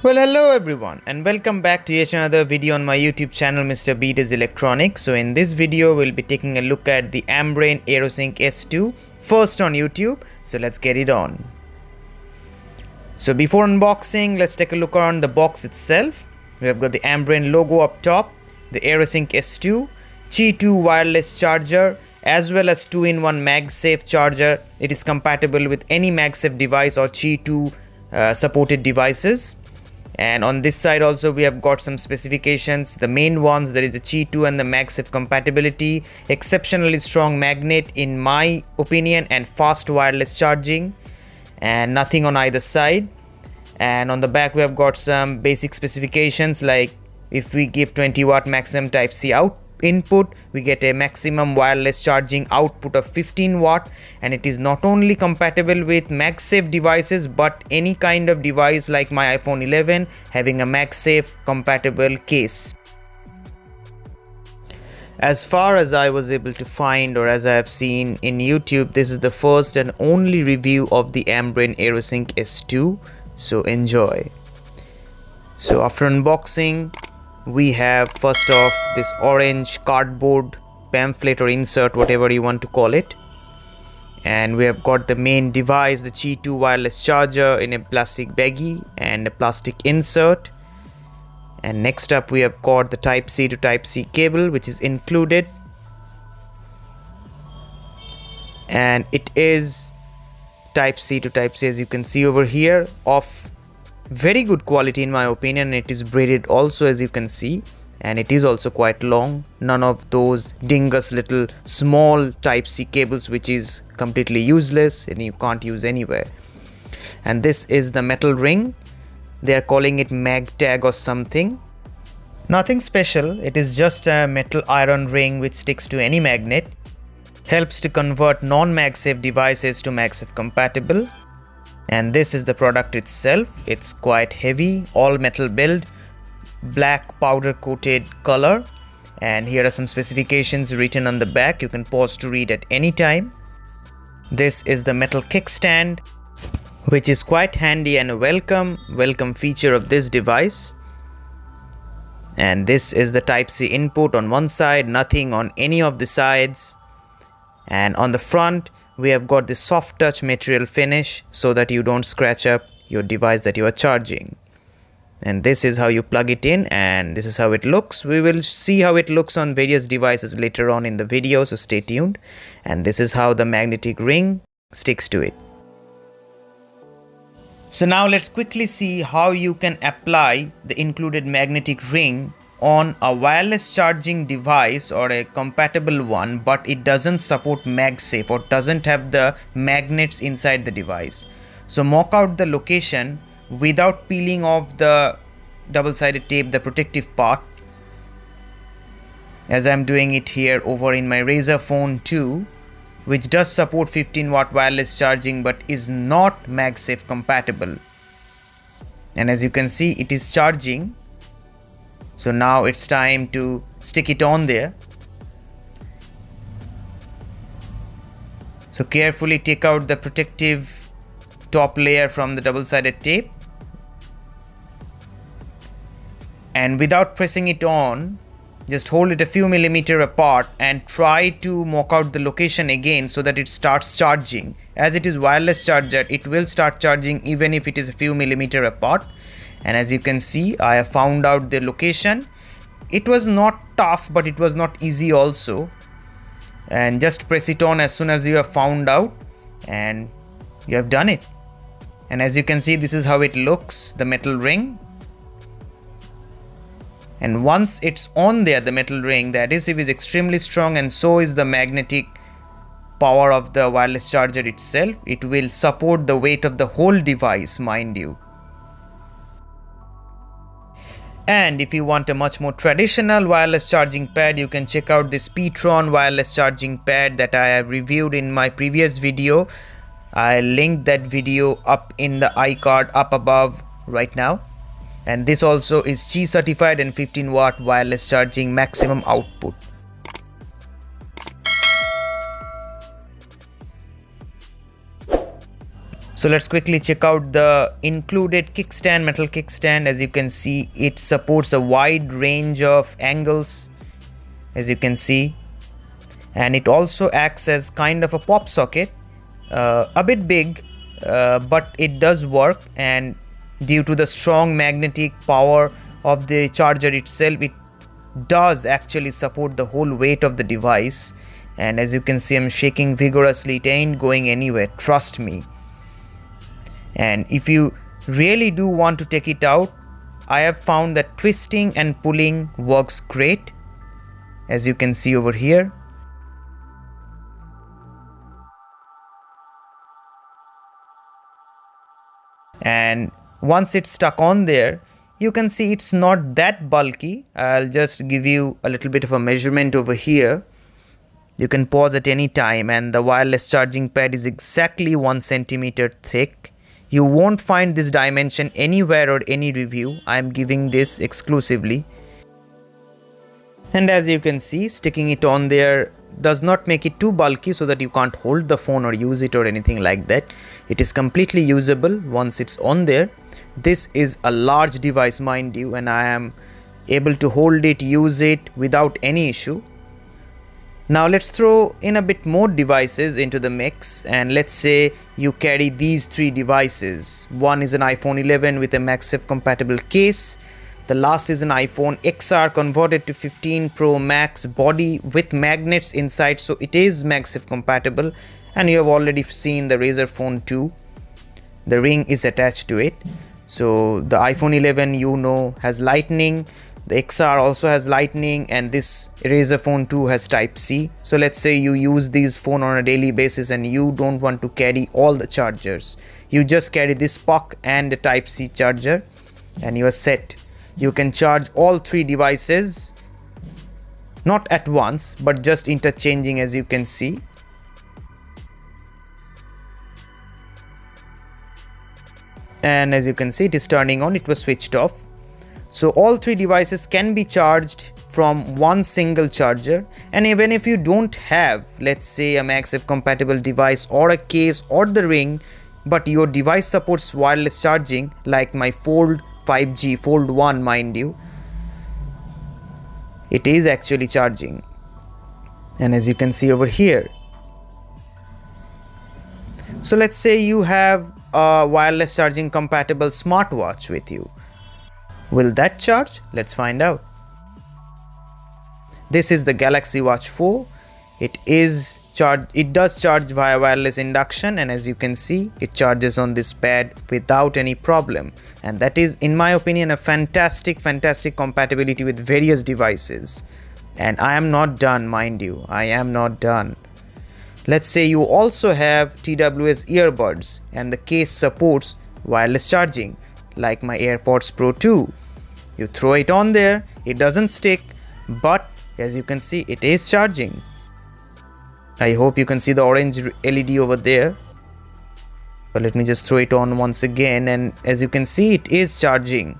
Well, hello everyone and welcome back to yet another video on my YouTube channel mrbdoeselectronics. So in this video we'll be taking a look at the Ambrane Aerosync S2 first on YouTube. So let's get it on. So before unboxing, let's take a look around the box itself. We have got the Ambrane logo up top, the Aerosync S2, Qi 2 wireless charger, as well as 2-in-1 MagSafe charger. It is compatible with any MagSafe device or Qi 2 supported devices. And on this side also we have got some specifications. The main ones, there is the Qi 2 and the MagSafe compatibility, exceptionally strong magnet in my opinion, and fast wireless charging, and nothing on either side. And on the back we have got some basic specifications, like if we give 20 watt maximum type C out input, we get a maximum wireless charging output of 15 watt, and it is not only compatible with MagSafe devices but any kind of device like my iPhone 11 having a MagSafe compatible case. As far as I was able to find, or as I have seen in YouTube, this is the first and only review of the Ambrane Aerosync S2, so enjoy. So after unboxing, we have first off this orange cardboard pamphlet or insert, whatever you want to call it, and we have got the main device, the Qi 2 wireless charger in a plastic baggie and a plastic insert. And next up we have got the type C to type C cable, which is included, and it is type C to type C, as you can see over here, of very good quality in my opinion. It is braided also, as you can see, and it is also quite long. None of those dingus little small type C cables which is completely useless and you can't use anywhere. And this is the metal ring. They are calling it mag tag or something. Nothing special, it is just a metal iron ring which sticks to any magnet. Helps to convert non-MagSafe devices to MagSafe compatible. And this is the product itself. It's quite heavy, all metal build, black powder coated color, and here are some specifications written on the back. You can pause to read at any time. This is the metal kickstand, which is quite handy and a welcome feature of this device. And this is the type C input on one side, nothing on any of the sides. And on the front we have got the soft touch material finish so that you don't scratch up your device that you are charging. And this is how you plug it in, and this is how it looks. We will see how it looks on various devices later on in the video, so stay tuned. And this is how the magnetic ring sticks to it. So now let's quickly see how you can apply the included magnetic ring on a wireless charging device or a compatible one, but it doesn't support MagSafe or doesn't have the magnets inside the device. So mock out the location without peeling off the double-sided tape, the protective part, as I'm doing it here over in my Razer phone 2, which does support 15 watt wireless charging but is not MagSafe compatible. And as you can see, it is charging. So now it's time to stick it on there. So carefully take out the protective top layer from the double-sided tape, and without pressing it on, just hold it a few millimeters apart and try to mock out the location again so that it starts charging. As it is wireless charger, it will start charging even if it is a few millimeters apart. And as you can see, I have found out the location. It was not tough, but it was not easy also. And just press it on as soon as you have found out, and you have done it. And as you can see, this is how it looks, the metal ring. And once it's on there, the metal ring, the adhesive is extremely strong, and so is the magnetic power of the wireless charger itself. It will support the weight of the whole device, mind you. And if you want a much more traditional wireless charging pad, you can check out this P-Tron wireless charging pad that I have reviewed in my previous video. I'll link that video up in the iCard up above right now. And this also is Qi certified and 15 watt wireless charging maximum output. So let's quickly check out the included kickstand, metal kickstand. As you can see, it supports a wide range of angles, as you can see, and it also acts as kind of a pop socket, a bit big, but it does work, and due to the strong magnetic power of the charger itself, it does actually support the whole weight of the device. And as you can see, I'm shaking vigorously. It ain't going anywhere, trust me. And if you really do want to take it out, I have found that twisting and pulling works great, as you can see over here. And once it's stuck on there, you can see it's not that bulky. I'll just give you a little bit of a measurement over here. You can pause at any time, and the wireless charging pad is exactly 1 centimeter thick. You won't find this dimension anywhere or any review. I'm giving this exclusively. And as you can see, sticking it on there does not make it too bulky so that you can't hold the phone or use it or anything like that. It is completely usable once it's on there. This is a large device, mind you, and I am able to hold it, use it without any issue. Now let's throw in a bit more devices into the mix, and let's say you carry these 3 devices. One is an iPhone 11 with a MagSafe compatible case. The last is an iPhone XR converted to 15 Pro Max body with magnets inside, so it is MagSafe compatible. And you have already seen the Razer Phone 2. The ring is attached to it. So the iPhone 11, you know, has lightning. The XR also has lightning, and this Razer Phone 2 has Type-C. So let's say you use these phone on a daily basis and you don't want to carry all the chargers. You just carry this puck and the Type-C charger and you are set. You can charge all 3 devices, not at once, but just interchanging, as you can see. And as you can see, it is turning on. It was switched off. So all 3 devices can be charged from one single charger. And even if you don't have, let's say, a MagSafe compatible device or a case or the ring, but your device supports wireless charging, like my Fold 5G, Fold 1, mind you, it is actually charging. And as you can see over here, so let's say you have a wireless charging compatible smartwatch with you. Will that charge? Let's find out. This is the Galaxy Watch 4. It does charge via wireless induction, and as you can see, it charges on this pad without any problem. And that is, in my opinion, a fantastic compatibility with various devices. And I am not done, mind you. I am not done. Let's say you also have TWS earbuds and the case supports wireless charging, like my AirPods Pro 2. You throw it on there, it doesn't stick, but as you can see, it is charging. I hope you can see the orange LED over there. But let me just throw it on once again, and as you can see, it is charging.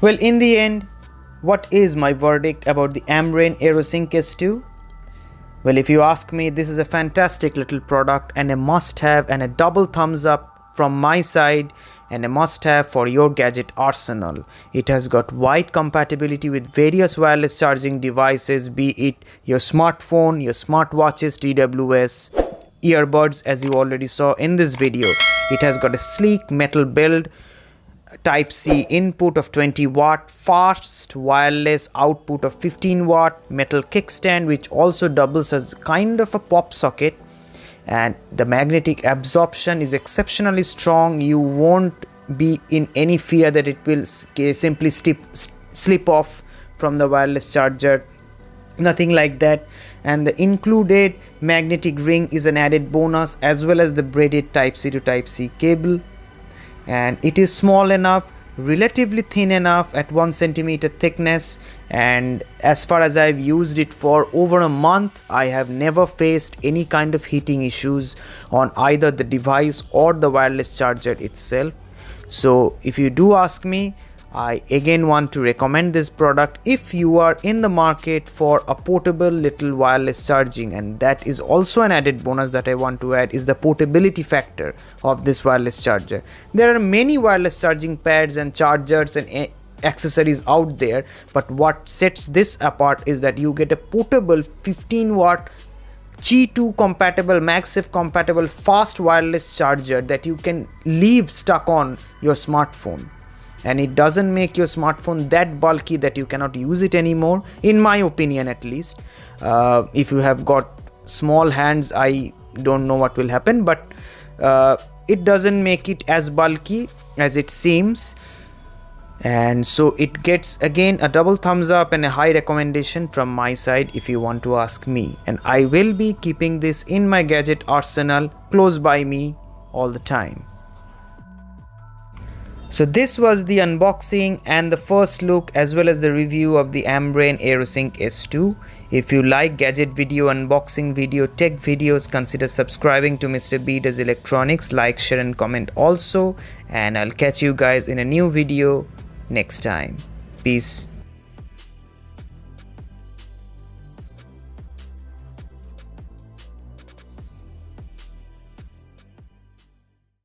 Well, in the end, what is my verdict about the Ambrane Aerosync S2? Well, if you ask me, this is a fantastic little product and a must-have, and a double thumbs up from my side, and a must-have for your gadget arsenal. It has got wide compatibility with various wireless charging devices, be it your smartphone, your smartwatches, TWS, earbuds, as you already saw in this video. It has got a sleek metal build, Type-C input of 20 watt, fast wireless output of 15 watt, metal kickstand which also doubles as kind of a pop socket, and the magnetic absorption is exceptionally strong. You won't be in any fear that it will simply slip off from the wireless charger, nothing like that. And the included magnetic ring is an added bonus, as well as the braided Type-C to Type-C cable. And it is small enough, relatively thin enough at 1 centimeter thickness, and as far as I've used it for over a month, I have never faced any kind of heating issues on either the device or the wireless charger itself. So if you do ask me, I again want to recommend this product if you are in the market for a portable little wireless charging, and that is also an added bonus that I want to add, is the portability factor of this wireless charger. There are many wireless charging pads and chargers and accessories out there, but what sets this apart is that you get a portable 15-watt Qi2 compatible, MagSafe compatible fast wireless charger that you can leave stuck on your smartphone, and it doesn't make your smartphone that bulky that you cannot use it anymore, in my opinion at least. If you have got small hands, I don't know what will happen, but it doesn't make it as bulky as it seems. And so it gets again a double thumbs up and a high recommendation from my side if you want to ask me, and I will be keeping this in my gadget arsenal close by me all the time. So this was the unboxing and the first look as well as the review of the Ambrane Aerosync S2. If you like gadget video, unboxing video, tech videos, consider subscribing to Mr. B Does Electronics. Like, share and comment also, and I'll catch you guys in a new video next time. Peace.